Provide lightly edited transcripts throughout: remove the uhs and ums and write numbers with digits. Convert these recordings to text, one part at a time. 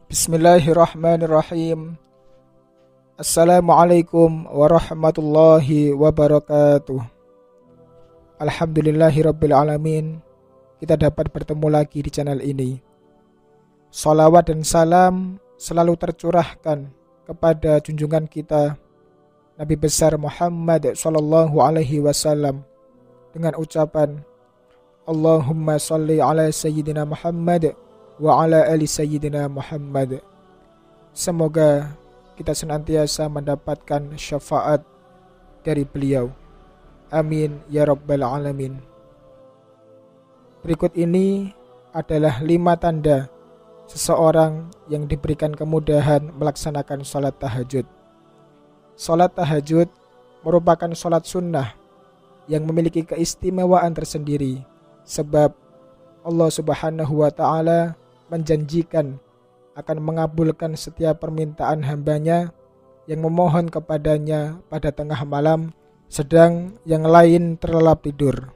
Bismillahirrahmanirrahim. Assalamualaikum warahmatullahi wabarakatuh. Alhamdulillahirabbil alamin. Kita dapat bertemu lagi di channel ini. Salawat dan salam selalu tercurahkan kepada junjungan kita Nabi besar Muhammad sallallahu alaihi wasallam dengan ucapan Allahumma shalli ala sayyidina Muhammad wa ala ali sayyidina Muhammad. Semoga kita senantiasa mendapatkan syafaat dari beliau. Amin ya rabbal alamin. Berikut ini adalah 5 tanda seseorang yang diberikan kemudahan melaksanakan sholat tahajud. Sholat tahajud merupakan sholat sunnah yang memiliki keistimewaan tersendiri, sebab Allah Subhanahu wa ta'ala menjanjikan akan mengabulkan setiap permintaan hambanya yang memohon kepadanya pada tengah malam, sedang yang lain terlelap tidur.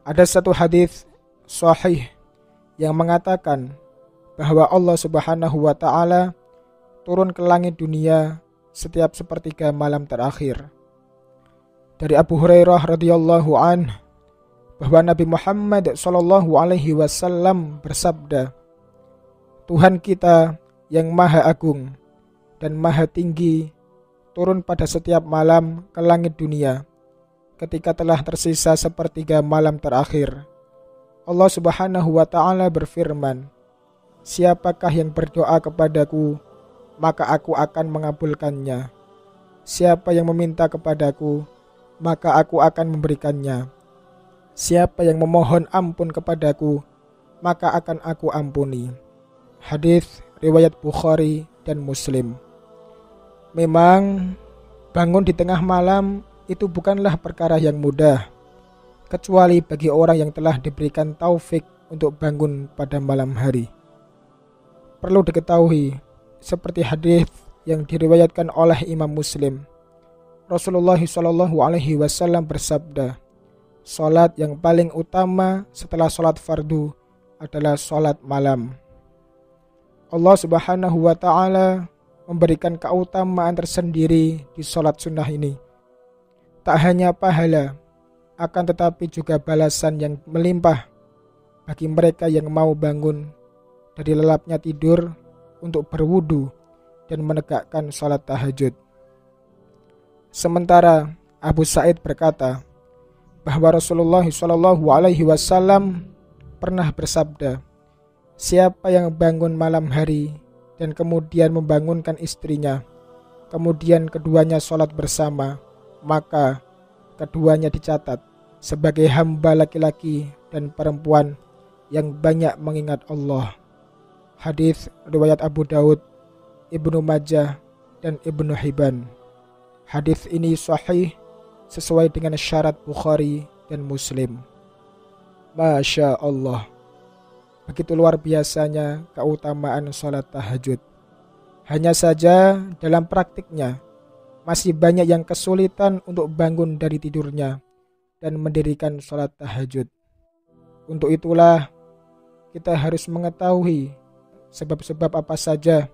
Ada satu hadis sahih yang mengatakan bahwa Allah Subhanahu wa ta'ala turun ke langit dunia setiap sepertiga malam terakhir. Dari Abu Hurairah radhiyallahu anhu bahwa Nabi Muhammad sallallahu alaihi wasallam bersabda, Tuhan kita yang maha agung dan maha tinggi turun pada setiap malam ke langit dunia ketika telah tersisa sepertiga malam terakhir. Allah Subhanahu wa ta'ala berfirman, siapakah yang berdoa kepadaku, maka aku akan mengabulkannya. Siapa yang meminta kepadaku, maka aku akan memberikannya. Siapa yang memohon ampun kepadaku, maka akan aku ampuni. Hadis riwayat Bukhari dan Muslim. Memang bangun di tengah malam itu bukanlah perkara yang mudah, kecuali bagi orang yang telah diberikan taufik untuk bangun pada malam hari. Perlu diketahui, seperti hadis yang diriwayatkan oleh Imam Muslim, Rasulullah SAW bersabda, salat yang paling utama setelah salat fardu adalah salat malam. Allah Subhanahu wa ta'ala memberikan keutamaan tersendiri di salat sunnah ini. Tak hanya pahala, akan tetapi juga balasan yang melimpah bagi mereka yang mau bangun dari lelapnya tidur untuk berwudu dan menegakkan salat tahajud. Sementara Abu Sa'id berkata bahwa Rasulullah SAW pernah bersabda, siapa yang bangun malam hari dan kemudian membangunkan istrinya, kemudian keduanya sholat bersama, maka keduanya dicatat sebagai hamba laki-laki dan perempuan yang banyak mengingat Allah. Hadis riwayat Abu Daud, Ibnu Majah, dan Ibnu Hibban. Hadis ini sahih sesuai dengan syarat Bukhari dan Muslim. Masya Allah, begitu luar biasanya keutamaan sholat tahajud. Hanya saja dalam praktiknya masih banyak yang kesulitan untuk bangun dari tidurnya dan mendirikan sholat tahajud. Untuk itulah kita harus mengetahui sebab-sebab apa saja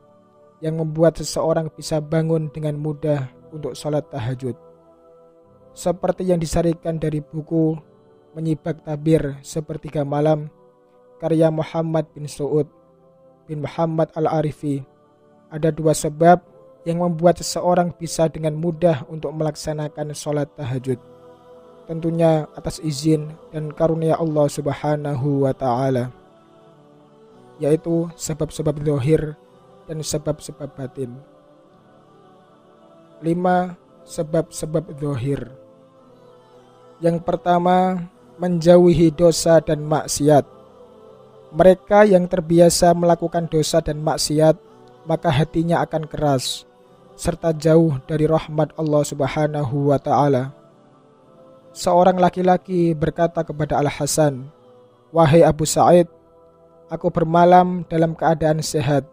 yang membuat seseorang bisa bangun dengan mudah untuk sholat tahajud. Seperti yang disarikan dari buku Menyibak Tabir Sepertiga Malam karya Muhammad bin Su'ud bin Muhammad Al-Arifi, ada 2 sebab yang membuat seseorang bisa dengan mudah untuk melaksanakan sholat tahajud. Tentunya atas izin dan karunia Allah Subhanahu wa ta'ala, yaitu sebab-sebab zahir dan sebab-sebab batin. 5 sebab-sebab zahir. Yang pertama, menjauhi dosa dan maksiat. Mereka yang terbiasa melakukan dosa dan maksiat, maka hatinya akan keras serta jauh dari rahmat Allah Subhanahu wa ta'ala. Seorang laki-laki berkata kepada Al-Hasan, wahai Abu Sa'id, aku bermalam dalam keadaan sehat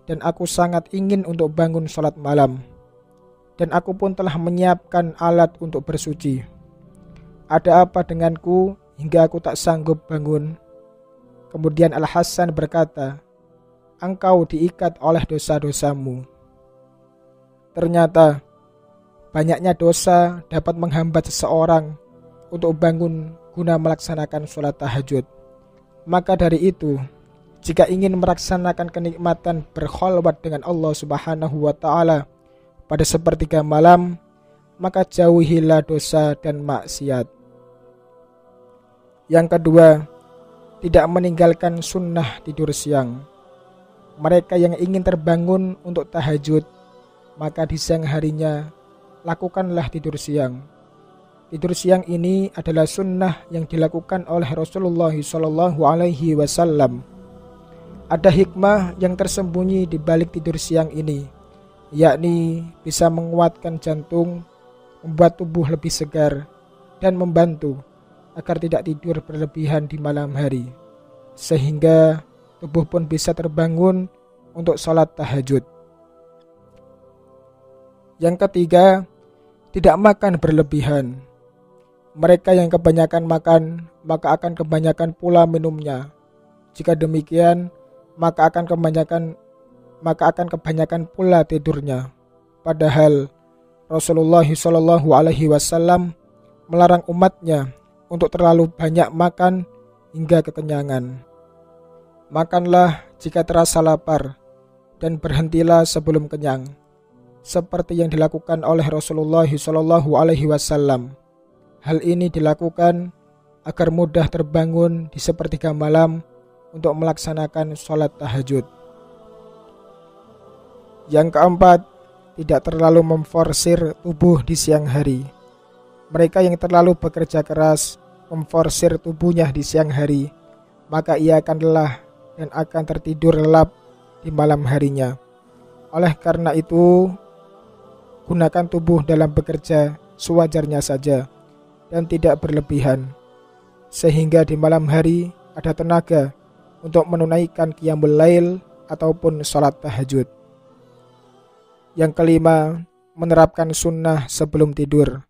dan aku sangat ingin untuk bangun sholat malam, dan aku pun telah menyiapkan alat untuk bersuci. Ada apa denganku hingga aku tak sanggup bangun? Kemudian Al-Hasan berkata, engkau diikat oleh dosa-dosamu. Ternyata banyaknya dosa dapat menghambat seseorang untuk bangun guna melaksanakan sholat tahajud. Maka dari itu, jika ingin melaksanakan kenikmatan berkholwat dengan Allah Subhanahu wa Ta'ala pada sepertiga malam, maka jauhilah dosa dan maksiat. Yang kedua, tidak meninggalkan sunnah tidur siang. Mereka yang ingin terbangun untuk tahajud, maka di siang harinya lakukanlah tidur siang. Tidur siang ini adalah sunnah yang dilakukan oleh Rasulullah SAW. Ada hikmah yang tersembunyi di balik tidur siang ini, yakni bisa menguatkan jantung, membuat tubuh lebih segar, dan membantu agar tidak tidur berlebihan di malam hari, sehingga tubuh pun bisa terbangun untuk sholat tahajud. Yang ketiga, tidak makan berlebihan. Mereka yang kebanyakan makan, maka akan kebanyakan pula minumnya. Jika demikian, maka akan kebanyakan pula tidurnya. Padahal Rasulullah SAW melarang umatnya untuk terlalu banyak makan hingga kekenyangan. Makanlah jika terasa lapar dan berhentilah sebelum kenyang, seperti yang dilakukan oleh Rasulullah SAW. Hal ini dilakukan agar mudah terbangun di sepertiga malam untuk melaksanakan sholat tahajud. Yang keempat, tidak terlalu memforsir tubuh di siang hari. Mereka yang terlalu bekerja keras memforsir tubuhnya di siang hari, maka ia akan lelah dan akan tertidur lelap di malam harinya. Oleh karena itu, gunakan tubuh dalam bekerja sewajarnya saja dan tidak berlebihan, sehingga di malam hari ada tenaga untuk menunaikan qiyamul lail ataupun sholat tahajud. Yang kelima, menerapkan sunnah sebelum tidur.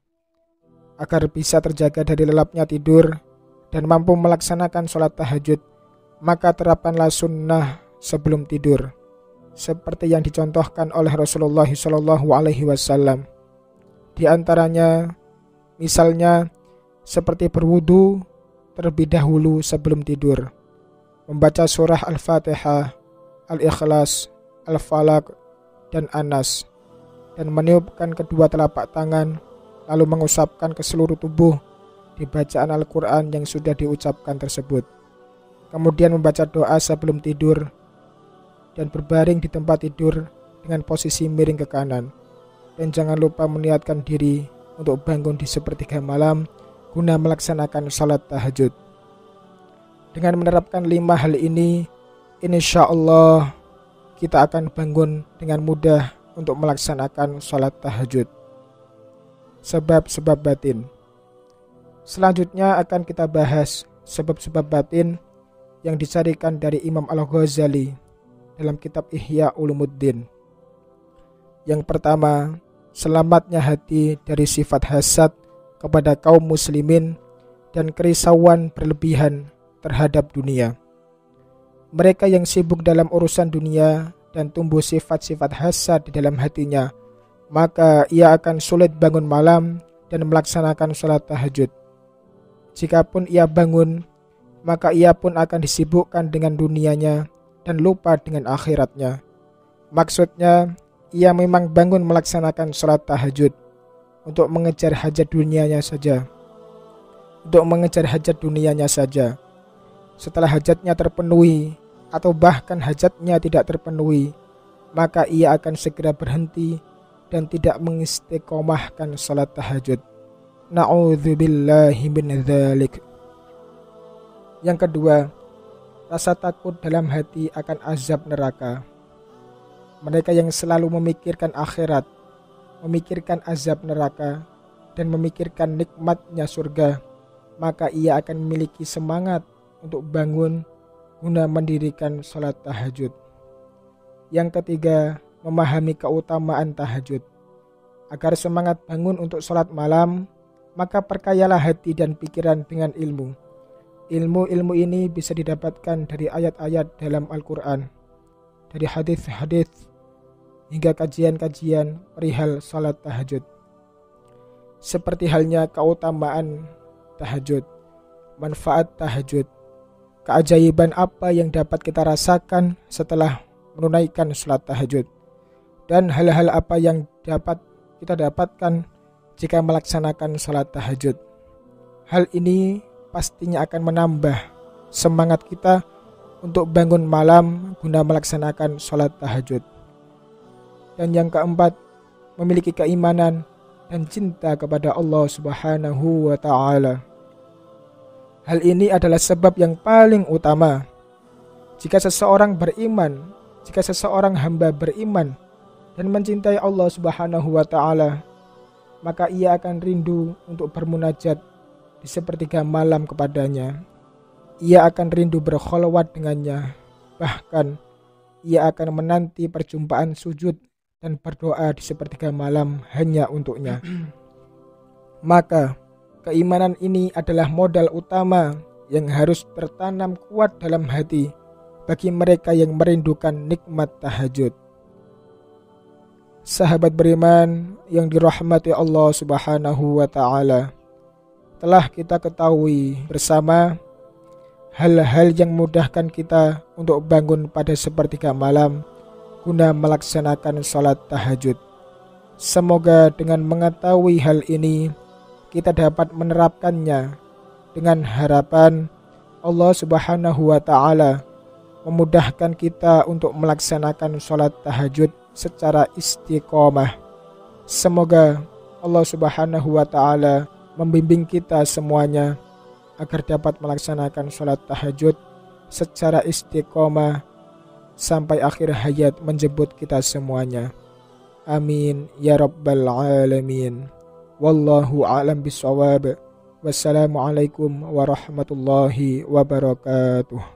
Agar bisa terjaga dari lelapnya tidur dan mampu melaksanakan sholat tahajud, maka terapkanlah sunnah sebelum tidur, seperti yang dicontohkan oleh Rasulullah SAW. Di antaranya, misalnya seperti berwudu terlebih dahulu sebelum tidur, membaca surah Al-Fatihah, Al-Ikhlas, Al-Falaq, dan Anas, dan meniupkan kedua telapak tangan, lalu mengusapkan ke seluruh tubuh di bacaan Al-Quran yang sudah diucapkan tersebut. Kemudian membaca doa sebelum tidur dan berbaring di tempat tidur dengan posisi miring ke kanan. Dan jangan lupa meniatkan diri untuk bangun di sepertiga malam guna melaksanakan salat tahajud. Dengan menerapkan 5 hal ini, insya Allah kita akan bangun dengan mudah untuk melaksanakan salat tahajud. Sebab-sebab batin. Selanjutnya akan kita bahas sebab-sebab batin yang dicarikan dari Imam Al-Ghazali dalam kitab Ihya Ulumuddin. Yang pertama, selamatnya hati dari sifat hasad kepada kaum muslimin dan kerisauan berlebihan terhadap dunia. Mereka yang sibuk dalam urusan dunia dan tumbuh sifat-sifat hasad di dalam hatinya, maka ia akan sulit bangun malam dan melaksanakan sholat tahajud. Jikapun ia bangun, maka ia pun akan disibukkan dengan dunianya dan lupa dengan akhiratnya. Maksudnya, ia memang bangun melaksanakan sholat tahajud untuk mengejar hajat dunianya saja. Setelah hajatnya terpenuhi atau bahkan hajatnya tidak terpenuhi, maka ia akan segera berhenti dan tidak mengistiqomahkan salat tahajud. Na'udzubillahi min dzalik. Yang kedua, rasa takut dalam hati akan azab neraka. Mereka yang selalu memikirkan akhirat, memikirkan azab neraka, dan memikirkan nikmatnya surga, maka ia akan memiliki semangat untuk bangun guna mendirikan salat tahajud. Yang ketiga, memahami keutamaan tahajud. Agar semangat bangun untuk salat malam, maka perkayalah hati dan pikiran dengan ilmu. Ilmu-ilmu ini bisa didapatkan dari ayat-ayat dalam Al-Quran. dari hadis-hadis hingga kajian-kajian perihal salat tahajud. Seperti halnya keutamaan tahajud, manfaat tahajud, keajaiban apa yang dapat kita rasakan setelah menunaikan salat tahajud, dan hal-hal apa yang dapat kita dapatkan jika melaksanakan salat tahajud. Hal ini pastinya akan menambah semangat kita untuk bangun malam guna melaksanakan salat tahajud. Dan yang keempat, memiliki keimanan dan cinta kepada Allah Subhanahu wa ta'ala. Hal ini adalah sebab yang paling utama. Jika seseorang beriman, jika seseorang hamba beriman dan mencintai Allah Subhanahu wa ta'ala, maka ia akan rindu untuk bermunajat di sepertiga malam kepadanya. Ia akan rindu berkholwat dengannya. Bahkan ia akan menanti perjumpaan sujud dan berdoa di sepertiga malam hanya untuknya. Maka keimanan ini adalah modal utama yang harus tertanam kuat dalam hati bagi mereka yang merindukan nikmat tahajud. Sahabat beriman yang dirahmati Allah Subhanahu wa ta'ala, telah kita ketahui bersama hal-hal yang memudahkan kita untuk bangun pada sepertiga malam guna melaksanakan salat tahajud. Semoga dengan mengetahui hal ini kita dapat menerapkannya dengan harapan Allah Subhanahu wa ta'ala memudahkan kita untuk melaksanakan salat tahajud secara istiqomah. Semoga Allah Subhanahu wa ta'ala membimbing kita semuanya agar dapat melaksanakan salat tahajud secara istiqomah sampai akhir hayat menjemput kita semuanya. Amin ya rabbal alamin. Wallahu a'lam bishawab. Wassalamualaikum warahmatullahi wabarakatuh.